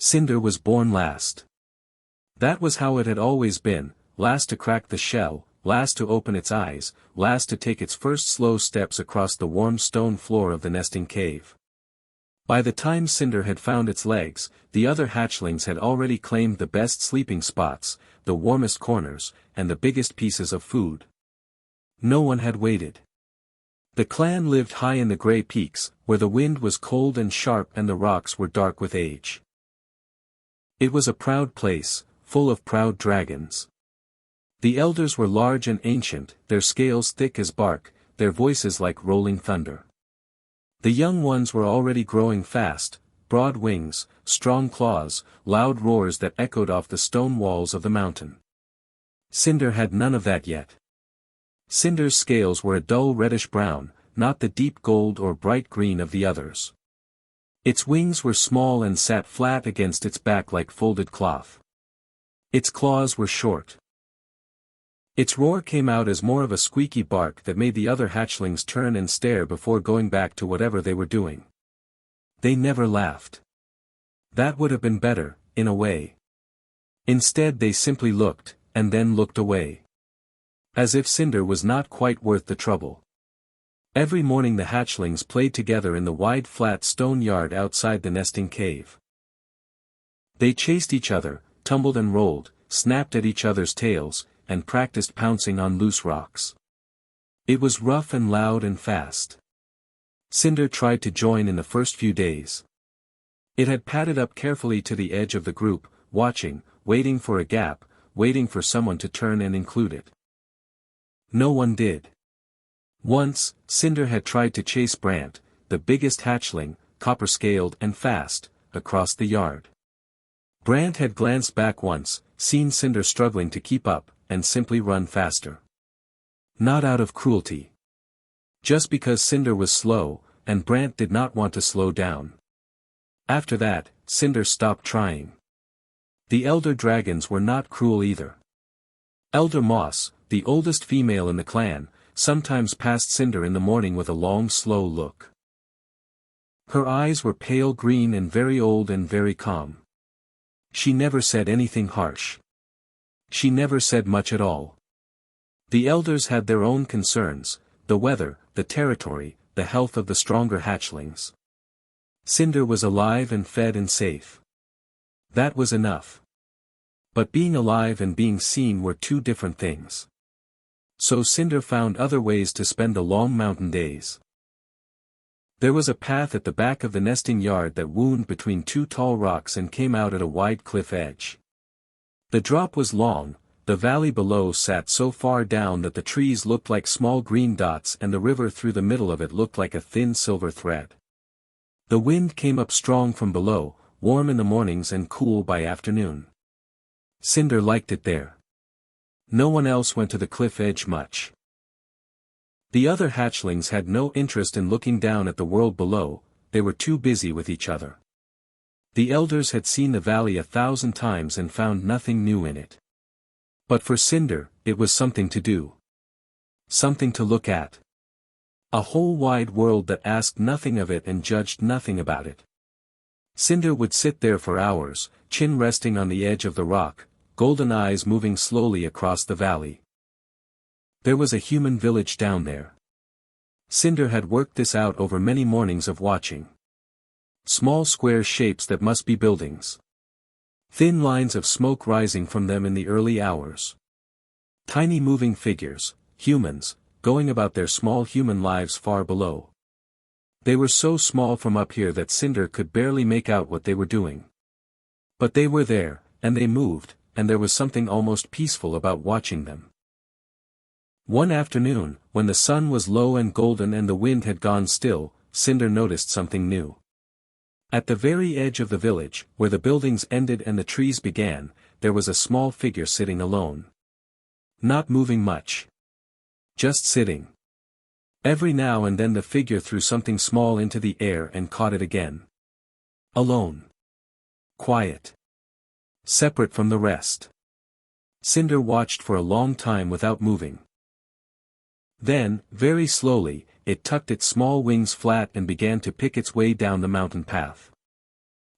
Cinder was born last. That was how it had always been, last to crack the shell, last to open its eyes, last to take its first slow steps across the warm stone floor of the nesting cave. By the time Cinder had found its legs, the other hatchlings had already claimed the best sleeping spots, the warmest corners, and the biggest pieces of food. No one had waited. The clan lived high in the grey peaks, where the wind was cold and sharp and the rocks were dark with age. It was a proud place, full of proud dragons. The elders were large and ancient, their scales thick as bark, their voices like rolling thunder. The young ones were already growing fast, broad wings, strong claws, loud roars that echoed off the stone walls of the mountain. Cinder had none of that yet. Cinder's scales were a dull reddish-brown, not the deep gold or bright green of the others. Its wings were small and sat flat against its back like folded cloth. Its claws were short. Its roar came out as more of a squeaky bark that made the other hatchlings turn and stare before going back to whatever they were doing. They never laughed. That would have been better, in a way. Instead they simply looked, and then looked away. As if Cinder was not quite worth the trouble. Every morning the hatchlings played together in the wide flat stone yard outside the nesting cave. They chased each other, tumbled and rolled, snapped at each other's tails, and practiced pouncing on loose rocks. It was rough and loud and fast. Cinder tried to join in the first few days. It had padded up carefully to the edge of the group, watching, waiting for a gap, waiting for someone to turn and include it. No one did. Once, Cinder had tried to chase Brant, the biggest hatchling, copper-scaled and fast, across the yard. Brant had glanced back once, seen Cinder struggling to keep up, and simply run faster. Not out of cruelty. Just because Cinder was slow, and Brant did not want to slow down. After that, Cinder stopped trying. The elder dragons were not cruel either. Elder Moss, the oldest female in the clan, sometimes passed Cinder in the morning with a long slow look. Her eyes were pale green and very old and very calm. She never said anything harsh. She never said much at all. The elders had their own concerns, the weather, the territory, the health of the stronger hatchlings. Cinder was alive and fed and safe. That was enough. But being alive and being seen were two different things. So Cinder found other ways to spend the long mountain days. There was a path at the back of the nesting yard that wound between two tall rocks and came out at a wide cliff edge. The drop was long, the valley below sat so far down that the trees looked like small green dots and the river through the middle of it looked like a thin silver thread. The wind came up strong from below, warm in the mornings and cool by afternoon. Cinder liked it there. No one else went to the cliff edge much. The other hatchlings had no interest in looking down at the world below, they were too busy with each other. The elders had seen the valley 1,000 times and found nothing new in it. But for Cinder, it was something to do. Something to look at. A whole wide world that asked nothing of it and judged nothing about it. Cinder would sit there for hours, chin resting on the edge of the rock, golden eyes moving slowly across the valley. There was a human village down there. Cinder had worked this out over many mornings of watching. Small square shapes that must be buildings. Thin lines of smoke rising from them in the early hours. Tiny moving figures, humans, going about their small human lives far below. They were so small from up here that Cinder could barely make out what they were doing. But they were there, and they moved, and there was something almost peaceful about watching them. One afternoon, when the sun was low and golden and the wind had gone still, Cinder noticed something new. At the very edge of the village, where the buildings ended and the trees began, there was a small figure sitting alone. Not moving much. Just sitting. Every now and then the figure threw something small into the air and caught it again. Alone. Quiet. Separate from the rest. Cinder watched for a long time without moving. Then, very slowly, it tucked its small wings flat and began to pick its way down the mountain path.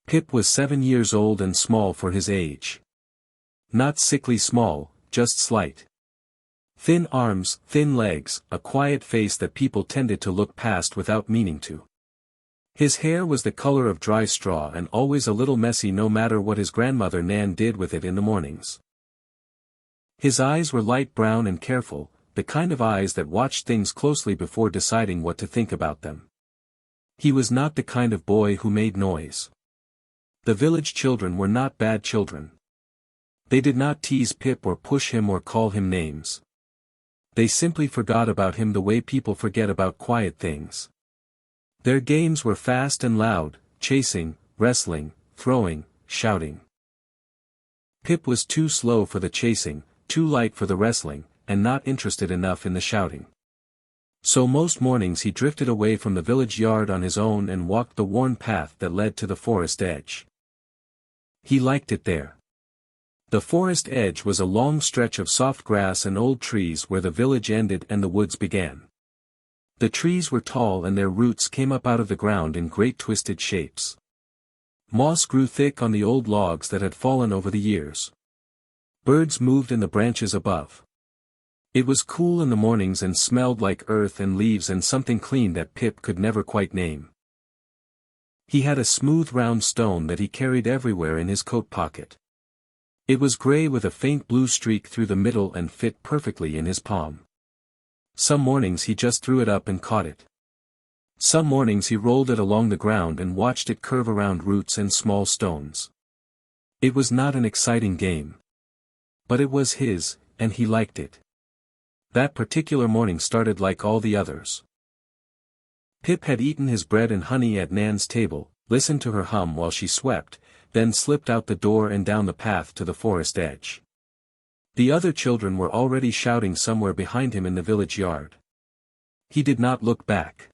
Pip was 7 years old and small for his age. Not sickly small, just slight. Thin arms, thin legs, a quiet face that people tended to look past without meaning to. His hair was the color of dry straw and always a little messy no matter what his grandmother Nan did with it in the mornings. His eyes were light brown and careful, the kind of eyes that watched things closely before deciding what to think about them. He was not the kind of boy who made noise. The village children were not bad children. They did not tease Pip or push him or call him names. They simply forgot about him the way people forget about quiet things. Their games were fast and loud, chasing, wrestling, throwing, shouting. Pip was too slow for the chasing, too light for the wrestling, and not interested enough in the shouting. So most mornings he drifted away from the village yard on his own and walked the worn path that led to the forest edge. He liked it there. The forest edge was a long stretch of soft grass and old trees where the village ended and the woods began. The trees were tall and their roots came up out of the ground in great twisted shapes. Moss grew thick on the old logs that had fallen over the years. Birds moved in the branches above. It was cool in the mornings and smelled like earth and leaves and something clean that Pip could never quite name. He had a smooth round stone that he carried everywhere in his coat pocket. It was gray with a faint blue streak through the middle and fit perfectly in his palm. Some mornings he just threw it up and caught it. Some mornings he rolled it along the ground and watched it curve around roots and small stones. It was not an exciting game. But it was his, and he liked it. That particular morning started like all the others. Pip had eaten his bread and honey at Nan's table, listened to her hum while she swept, then slipped out the door and down the path to the forest edge. The other children were already shouting somewhere behind him in the village yard. He did not look back.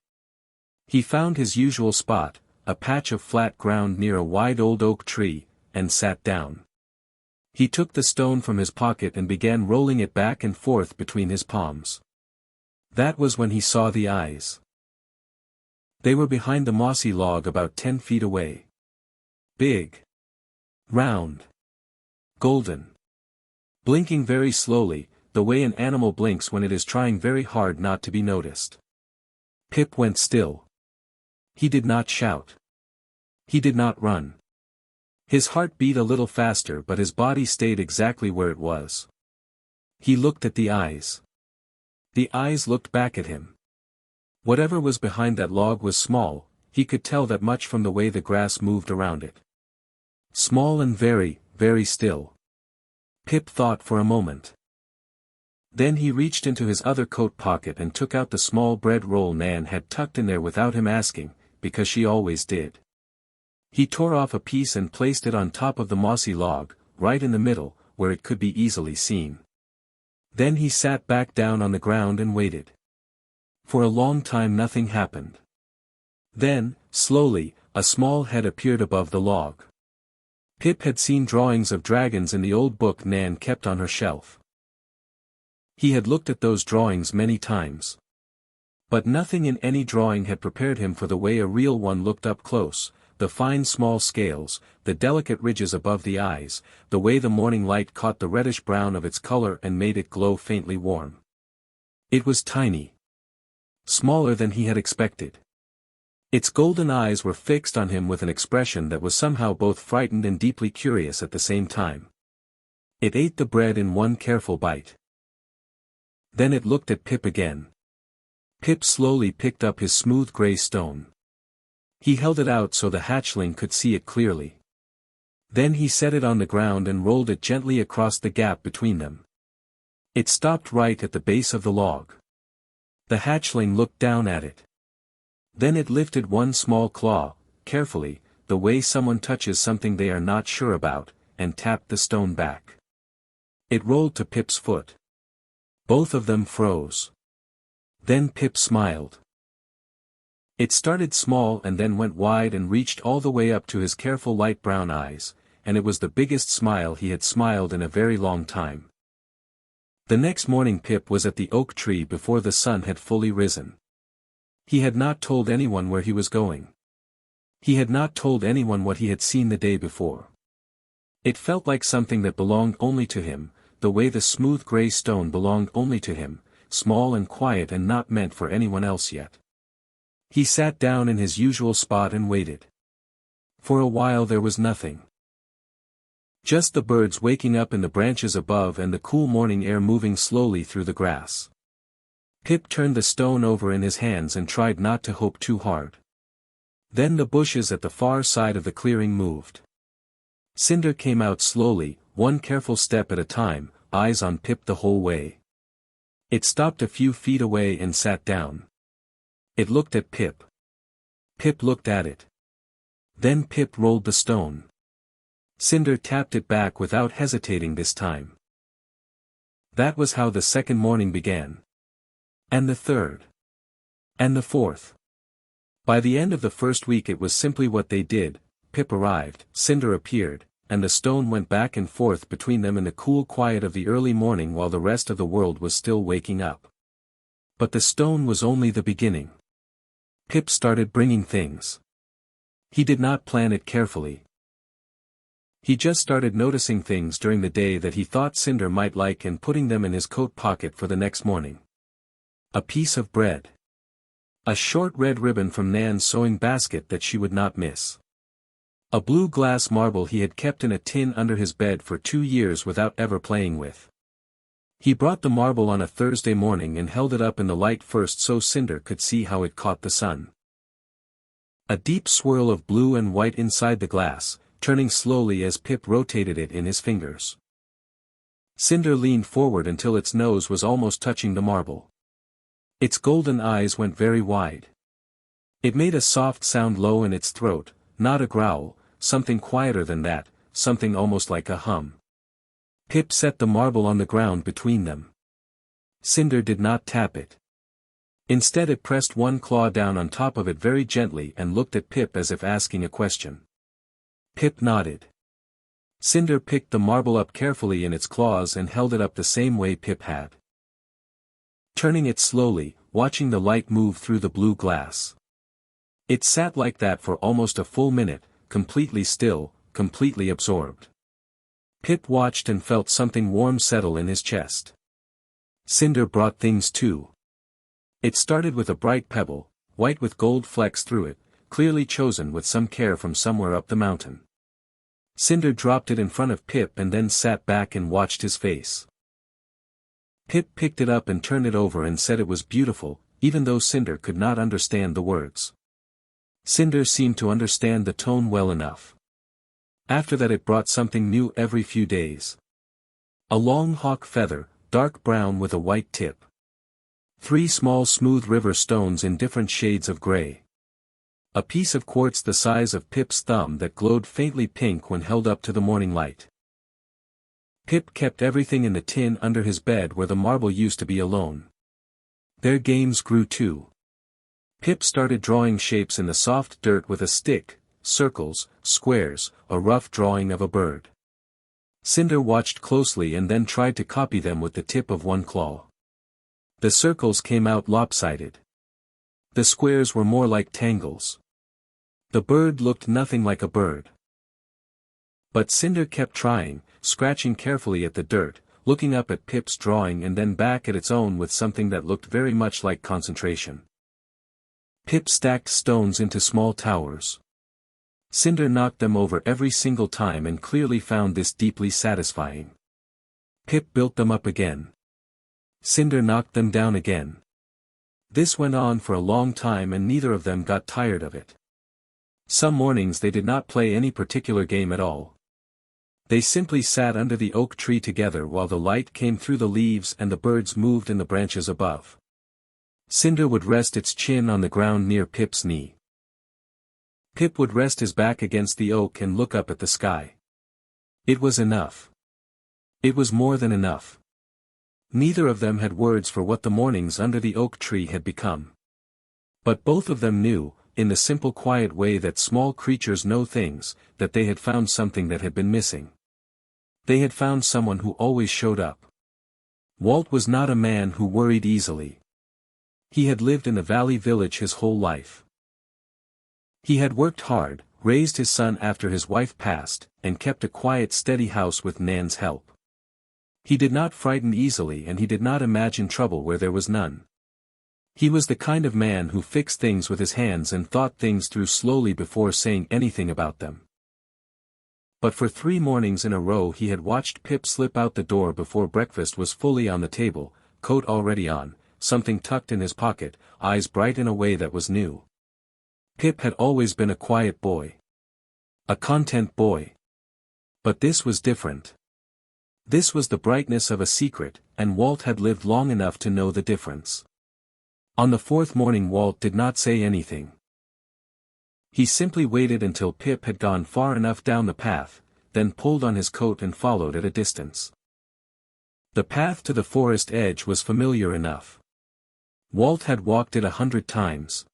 He found his usual spot, a patch of flat ground near a wide old oak tree, and sat down. He took the stone from his pocket and began rolling it back and forth between his palms. That was when he saw the eyes. They were behind the mossy log about 10 feet away. Big. Round. Golden. Blinking very slowly, the way an animal blinks when it is trying very hard not to be noticed. Pip went still. He did not shout. He did not run. His heart beat a little faster but his body stayed exactly where it was. He looked at the eyes. The eyes looked back at him. Whatever was behind that log was small, he could tell that much from the way the grass moved around it. Small and very, very still. Pip thought for a moment. Then he reached into his other coat pocket and took out the small bread roll Nan had tucked in there without him asking, because she always did. He tore off a piece and placed it on top of the mossy log, right in the middle, where it could be easily seen. Then he sat back down on the ground and waited. For a long time nothing happened. Then, slowly, a small head appeared above the log. Pip had seen drawings of dragons in the old book Nan kept on her shelf. He had looked at those drawings many times. But nothing in any drawing had prepared him for the way a real one looked up close, the fine small scales, the delicate ridges above the eyes, the way the morning light caught the reddish-brown of its color and made it glow faintly warm. It was tiny. Smaller than he had expected. Its golden eyes were fixed on him with an expression that was somehow both frightened and deeply curious at the same time. It ate the bread in one careful bite. Then it looked at Pip again. Pip slowly picked up his smooth gray stone. He held it out so the hatchling could see it clearly. Then he set it on the ground and rolled it gently across the gap between them. It stopped right at the base of the log. The hatchling looked down at it. Then it lifted one small claw, carefully, the way someone touches something they are not sure about, and tapped the stone back. It rolled to Pip's foot. Both of them froze. Then Pip smiled. It started small and then went wide and reached all the way up to his careful light brown eyes, and it was the biggest smile he had smiled in a very long time. The next morning Pip was at the oak tree before the sun had fully risen. He had not told anyone where he was going. He had not told anyone what he had seen the day before. It felt like something that belonged only to him, the way the smooth gray stone belonged only to him, small and quiet and not meant for anyone else yet. He sat down in his usual spot and waited. For a while there was nothing. Just the birds waking up in the branches above and the cool morning air moving slowly through the grass. Pip turned the stone over in his hands and tried not to hope too hard. Then the bushes at the far side of the clearing moved. Cinder came out slowly, one careful step at a time, eyes on Pip the whole way. It stopped a few feet away and sat down. It looked at Pip. Pip looked at it. Then Pip rolled the stone. Cinder tapped it back without hesitating this time. That was how the second morning began. And the third. And the fourth. By the end of the first week it was simply what they did. Pip arrived, Cinder appeared, and the stone went back and forth between them in the cool quiet of the early morning while the rest of the world was still waking up. But the stone was only the beginning. Pip started bringing things. He did not plan it carefully. He just started noticing things during the day that he thought Cinder might like and putting them in his coat pocket for the next morning. A piece of bread. A short red ribbon from Nan's sewing basket that she would not miss. A blue glass marble he had kept in a tin under his bed for 2 years without ever playing with. He brought the marble on a Thursday morning and held it up in the light first so Cinder could see how it caught the sun. A deep swirl of blue and white inside the glass, turning slowly as Pip rotated it in his fingers. Cinder leaned forward until its nose was almost touching the marble. Its golden eyes went very wide. It made a soft sound low in its throat, not a growl, something quieter than that, something almost like a hum. Pip set the marble on the ground between them. Cinder did not tap it. Instead it pressed one claw down on top of it very gently and looked at Pip as if asking a question. Pip nodded. Cinder picked the marble up carefully in its claws and held it up the same way Pip had. Turning it slowly, watching the light move through the blue glass. It sat like that for almost a full minute, completely still, completely absorbed. Pip watched and felt something warm settle in his chest. Cinder brought things too. It started with a bright pebble, white with gold flecks through it, clearly chosen with some care from somewhere up the mountain. Cinder dropped it in front of Pip and then sat back and watched his face. Pip picked it up and turned it over and said it was beautiful, even though Cinder could not understand the words. Cinder seemed to understand the tone well enough. After that it brought something new every few days. A long hawk feather, dark brown with a white tip. 3 small smooth river stones in different shades of gray. A piece of quartz the size of Pip's thumb that glowed faintly pink when held up to the morning light. Pip kept everything in the tin under his bed where the marble used to be alone. Their games grew too. Pip started drawing shapes in the soft dirt with a stick, circles, squares, a rough drawing of a bird. Cinder watched closely and then tried to copy them with the tip of one claw. The circles came out lopsided. The squares were more like tangles. The bird looked nothing like a bird. But Cinder kept trying, scratching carefully at the dirt, looking up at Pip's drawing and then back at its own with something that looked very much like concentration. Pip stacked stones into small towers. Cinder knocked them over every single time and clearly found this deeply satisfying. Pip built them up again. Cinder knocked them down again. This went on for a long time and neither of them got tired of it. Some mornings they did not play any particular game at all. They simply sat under the oak tree together while the light came through the leaves and the birds moved in the branches above. Cinder would rest its chin on the ground near Pip's knee. Pip would rest his back against the oak and look up at the sky. It was enough. It was more than enough. Neither of them had words for what the mornings under the oak tree had become. But both of them knew, in the simple quiet way that small creatures know things, that they had found something that had been missing. They had found someone who always showed up. Walt was not a man who worried easily. He had lived in the valley village his whole life. He had worked hard, raised his son after his wife passed, and kept a quiet steady house with Nan's help. He did not frighten easily and he did not imagine trouble where there was none. He was the kind of man who fixed things with his hands and thought things through slowly before saying anything about them. But for 3 mornings in a row he had watched Pip slip out the door before breakfast was fully on the table, coat already on, something tucked in his pocket, eyes bright in a way that was new. Pip had always been a quiet boy. A content boy. But this was different. This was the brightness of a secret, and Walt had lived long enough to know the difference. On the 4th morning Walt did not say anything. He simply waited until Pip had gone far enough down the path, then pulled on his coat and followed at a distance. The path to the forest edge was familiar enough. Walt had walked it 100 times.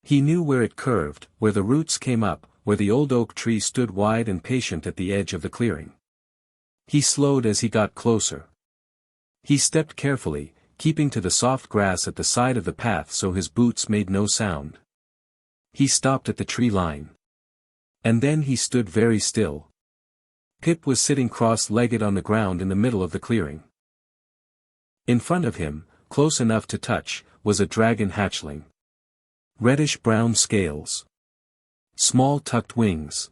He knew where it curved, where the roots came up, where the old oak tree stood wide and patient at the edge of the clearing. He slowed as he got closer. He stepped carefully, keeping to the soft grass at the side of the path so his boots made no sound. He stopped at the tree line. And then he stood very still. Pip was sitting cross-legged on the ground in the middle of the clearing. In front of him, close enough to touch, was a dragon hatchling. Reddish-brown scales. Small tucked wings.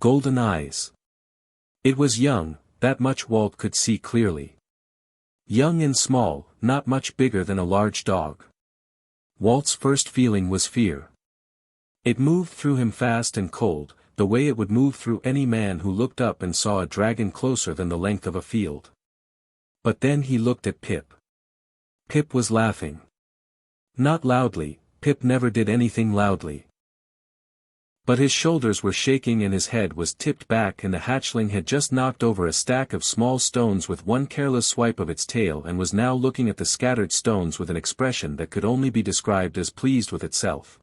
Golden eyes. It was young, that much Walt could see clearly. Young and small, not much bigger than a large dog. Walt's first feeling was fear. It moved through him fast and cold, the way it would move through any man who looked up and saw a dragon closer than the length of a field. But then he looked at Pip. Pip was laughing. Not loudly, Pip never did anything loudly. But his shoulders were shaking and his head was tipped back and the hatchling had just knocked over a stack of small stones with one careless swipe of its tail and was now looking at the scattered stones with an expression that could only be described as pleased with itself.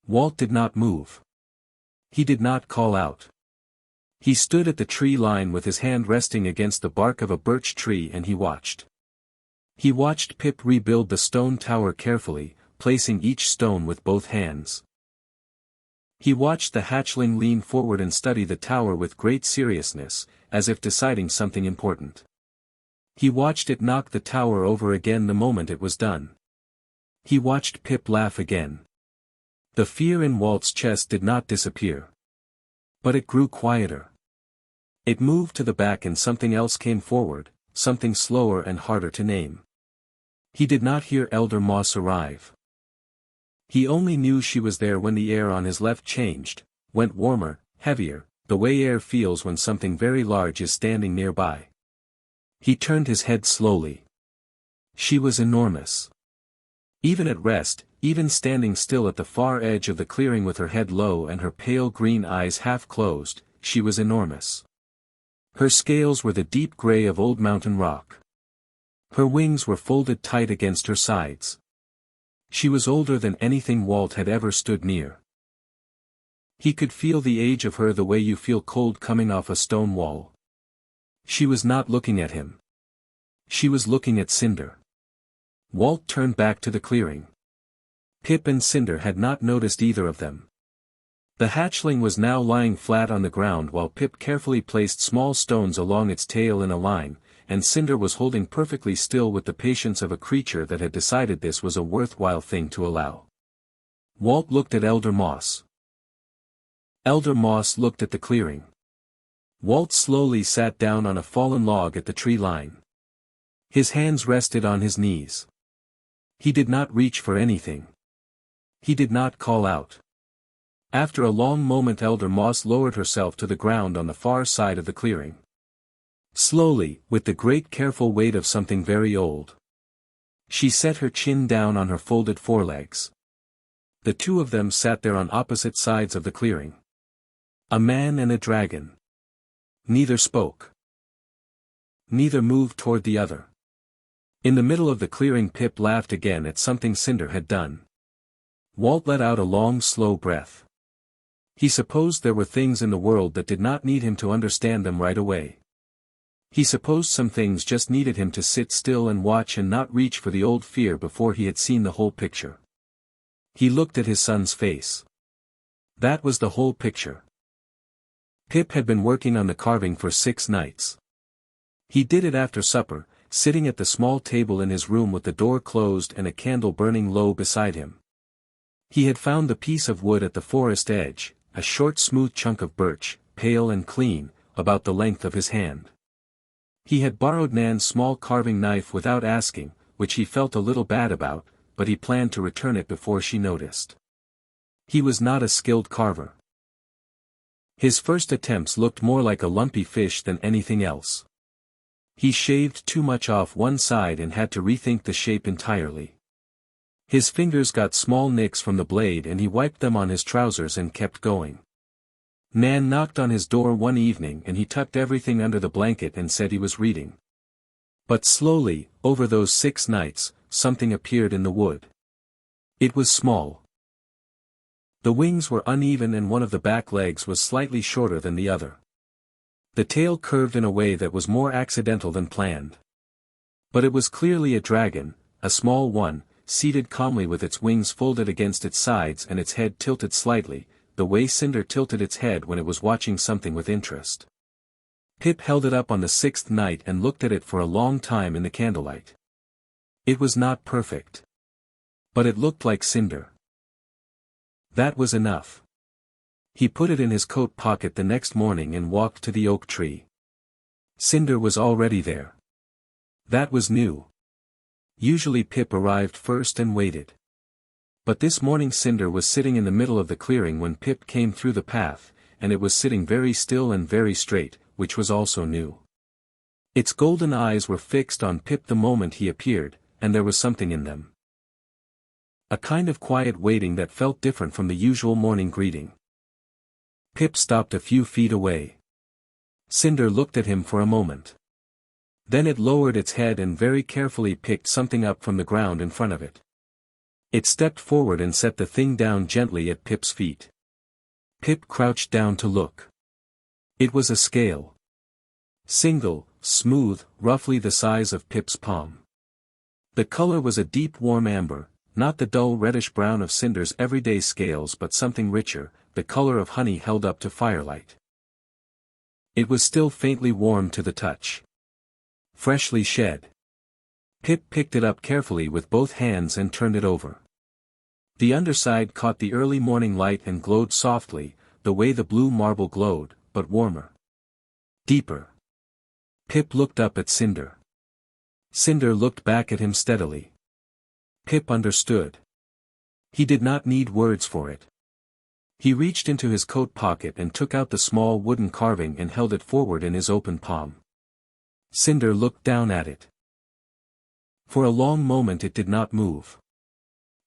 Walt did not move. He did not call out. He stood at the tree line with his hand resting against the bark of a birch tree and he watched. He watched Pip rebuild the stone tower carefully, placing each stone with both hands. He watched the hatchling lean forward and study the tower with great seriousness, as if deciding something important. He watched it knock the tower over again the moment it was done. He watched Pip laugh again. The fear in Walt's chest did not disappear. But it grew quieter. It moved to the back and something else came forward, something slower and harder to name. He did not hear Elder Moss arrive. He only knew she was there when the air on his left changed, went warmer, heavier, the way air feels when something very large is standing nearby. He turned his head slowly. She was enormous. Even at rest, even standing still at the far edge of the clearing with her head low and her pale green eyes half closed, she was enormous. Her scales were the deep gray of old mountain rock. Her wings were folded tight against her sides. She was older than anything Walt had ever stood near. He could feel the age of her the way you feel cold coming off a stone wall. She was not looking at him. She was looking at Cinder. Walt turned back to the clearing. Pip and Cinder had not noticed either of them. The hatchling was now lying flat on the ground while Pip carefully placed small stones along its tail in a line, and Cinder was holding perfectly still with the patience of a creature that had decided this was a worthwhile thing to allow. Walt looked at Elder Moss. Elder Moss looked at the clearing. Walt slowly sat down on a fallen log at the tree line. His hands rested on his knees. He did not reach for anything. He did not call out. After a long moment Elder Moss lowered herself to the ground on the far side of the clearing. Slowly, with the great careful weight of something very old. She set her chin down on her folded forelegs. The two of them sat there on opposite sides of the clearing. A man and a dragon. Neither spoke. Neither moved toward the other. In the middle of the clearing Pip laughed again at something Cinder had done. Walt let out a long slow breath. He supposed there were things in the world that did not need him to understand them right away. He supposed some things just needed him to sit still and watch and not reach for the old fear before he had seen the whole picture. He looked at his son's face. That was the whole picture. Pip had been working on the carving for 6 nights. He did it after supper, sitting at the small table in his room with the door closed and a candle burning low beside him. He had found the piece of wood at the forest edge, a short smooth chunk of birch, pale and clean, about the length of his hand. He had borrowed Nan's small carving knife without asking, which he felt a little bad about, but he planned to return it before she noticed. He was not a skilled carver. His first attempts looked more like a lumpy fish than anything else. He shaved too much off one side and had to rethink the shape entirely. His fingers got small nicks from the blade and he wiped them on his trousers and kept going. Nan knocked on his door one evening and he tucked everything under the blanket and said he was reading. But slowly, over those 6 nights, something appeared in the wood. It was small. The wings were uneven and one of the back legs was slightly shorter than the other. The tail curved in a way that was more accidental than planned. But it was clearly a dragon, a small one, seated calmly with its wings folded against its sides and its head tilted slightly, the way Cinder tilted its head when it was watching something with interest. Pip held it up on the 6th night and looked at it for a long time in the candlelight. It was not perfect. But it looked like Cinder. That was enough. He put it in his coat pocket the next morning and walked to the oak tree. Cinder was already there. That was new. Usually Pip arrived first and waited. But this morning Cinder was sitting in the middle of the clearing when Pip came through the path, and it was sitting very still and very straight, which was also new. Its golden eyes were fixed on Pip the moment he appeared, and there was something in them. A kind of quiet waiting that felt different from the usual morning greeting. Pip stopped a few feet away. Cinder looked at him for a moment. Then it lowered its head and very carefully picked something up from the ground in front of it. It stepped forward and set the thing down gently at Pip's feet. Pip crouched down to look. It was a scale. Single, smooth, roughly the size of Pip's palm. The color was a deep warm amber, not the dull reddish-brown of Cinder's everyday scales but something richer, the color of honey held up to firelight. It was still faintly warm to the touch. Freshly shed. Pip picked it up carefully with both hands and turned it over. The underside caught the early morning light and glowed softly, the way the blue marble glowed, but warmer. Deeper. Pip looked up at Cinder. Cinder looked back at him steadily. Pip understood. He did not need words for it. He reached into his coat pocket and took out the small wooden carving and held it forward in his open palm. Cinder looked down at it. For a long moment it did not move.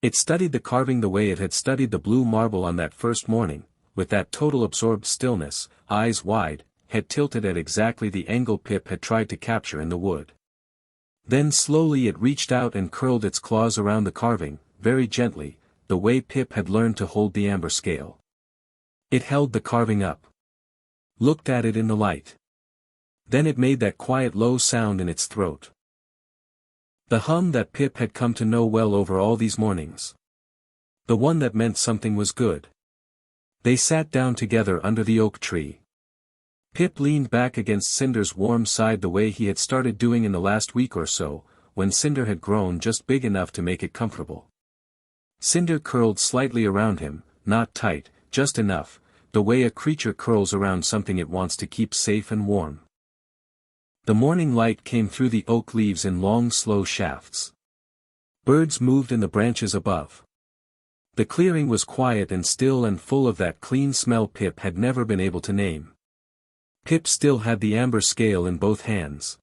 It studied the carving the way it had studied the blue marble on that first morning, with that total absorbed stillness, eyes wide, head tilted at exactly the angle Pip had tried to capture in the wood. Then slowly it reached out and curled its claws around the carving, very gently, the way Pip had learned to hold the amber scale. It held the carving up. Looked at it in the light. Then it made that quiet low sound in its throat. The hum that Pip had come to know well over all these mornings. The one that meant something was good. They sat down together under the oak tree. Pip leaned back against Cinder's warm side the way he had started doing in the last week or so, when Cinder had grown just big enough to make it comfortable. Cinder curled slightly around him, not tight, just enough, the way a creature curls around something it wants to keep safe and warm. The morning light came through the oak leaves in long slow shafts. Birds moved in the branches above. The clearing was quiet and still and full of that clean smell Pip had never been able to name. Pip still had the amber scale in both hands.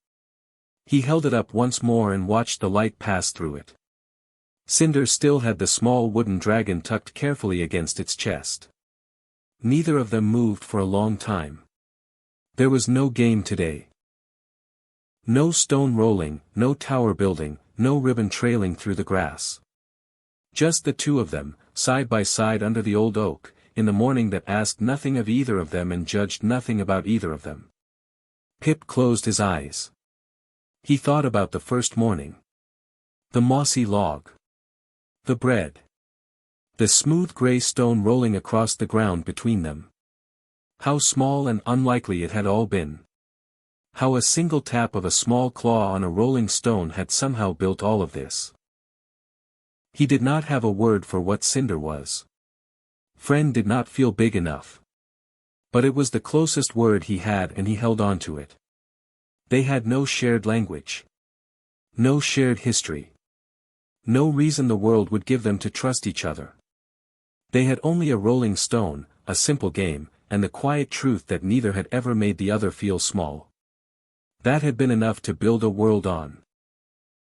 He held it up once more and watched the light pass through it. Cinder still had the small wooden dragon tucked carefully against its chest. Neither of them moved for a long time. There was no game today. No stone rolling, no tower building, no ribbon trailing through the grass. Just the two of them, side by side under the old oak, in the morning that asked nothing of either of them and judged nothing about either of them. Pip closed his eyes. He thought about the first morning. The mossy log. The bread. The smooth gray stone rolling across the ground between them. How small and unlikely it had all been. How a single tap of a small claw on a rolling stone had somehow built all of this. He did not have a word for what Cinder was. Friend did not feel big enough. But it was the closest word he had and he held on to it. They had no shared language. No shared history. No reason the world would give them to trust each other. They had only a rolling stone, a simple game, and the quiet truth that neither had ever made the other feel small. That had been enough to build a world on.